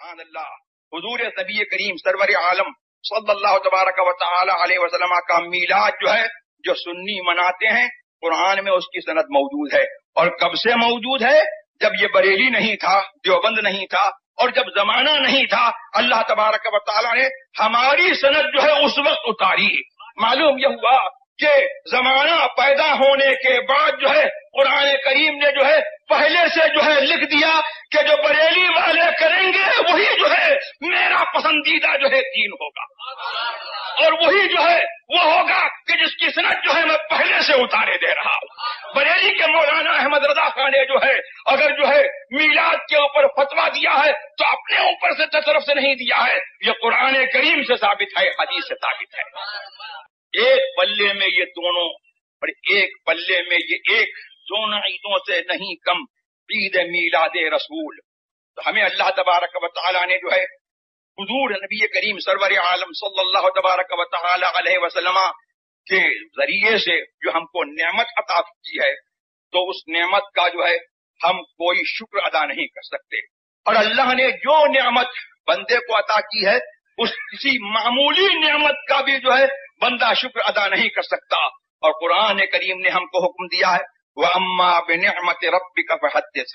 سبحان اللہ. حضور نبی کریم سرور عالم صلی اللہ تبارک و تعالی علیہ وسلم کا میلاد جو ہے جو سنی مناتے ہیں، قرآن میں اس کی سند موجود ہے. اور کب سے موجود ہے؟ جب یہ بریلی نہیں تھا، دیوبند نہیں تھا، اور جب زمانہ نہیں تھا، اللہ تبارک و تعالی نے ہماری سند جو ہے اس وقت اتاری. معلوم یہ ہوا کہ زمانہ پیدا ہونے کے بعد جو ہے قرآن کریم نے جو ہے پہلے سے جو ہے لکھ دیا کہ جو بریلی والے کریں گے وہی جو ہے میرا پسندیدہ جو ہے دین ہوگا، اور وہی جو ہے وہ ہوگا کہ جس کی سند جو ہے میں پہلے سے اتارے دے رہا ہوں. بریلی کے مولانا احمد رضا خان نے جو ہے اگر جو ہے میلاد کے اوپر فتویٰ دیا ہے تو اپنے اوپر سے طرف سے نہیں دیا ہے، یہ قرآن کریم سے ثابت ہے، حدیث سے ثابت ہے. ایک پلے میں یہ دونوں اور ایک پلے میں یہ ایک، دونوں عیدوں سے نہیں کم عید میلاد رسول. تو ہمیں اللہ تبارک و تعالیٰ نے جو ہے حضور نبی کریم سرور عالم صلی اللہ تبارک و تعالی علیہ وسلم کے ذریعے سے جو ہم کو نعمت عطا کی ہے، تو اس نعمت کا جو ہے ہم کوئی شکر ادا نہیں کر سکتے. اور اللہ نے جو نعمت بندے کو عطا کی ہے اس کسی معمولی نعمت کا بھی جو ہے بندہ شکر ادا نہیں کر سکتا. اور قرآن کریم نے ہم کو حکم دیا ہے وَأَمَّا بِنِعْمَةِ رَبِّكَ فَحَدِّثْ.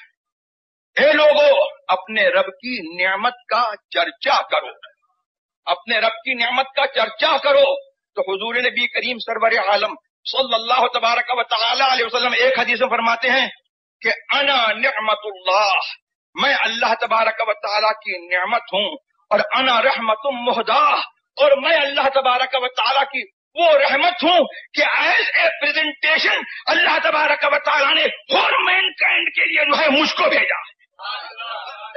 اے لوگو، اپنے رب کی نعمت کا چرچا کرو، اپنے رب کی نعمت کا چرچا کرو. تو حضور نبی کریم سرور عالم صلی اللہ تبارک و تعالی علیہ وسلم ایک حدیث میں فرماتے ہیں کہ انا نعمت اللہ، میں اللہ تبارک و تعالی کی نعمت ہوں، اور انا رحمت مہدہ، اور میں اللہ تبارک و تعالی کی وہ رحمت ہوں کہ ایز اے پریزنٹیشن اللہ تبارک و تعالی نے فار مین کائنڈ کے لیے جو ہے مجھ کو بھیجا.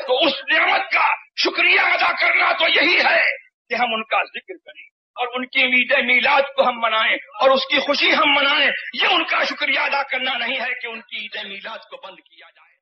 تو اس نعمت کا شکریہ ادا کرنا تو یہی ہے کہ ہم ان کا ذکر کریں اور ان کی عید میلاد کو ہم منائیں اور اس کی خوشی ہم منائیں. یہ ان کا شکریہ ادا کرنا نہیں ہے کہ ان کی عید میلاد کو بند کیا جائے.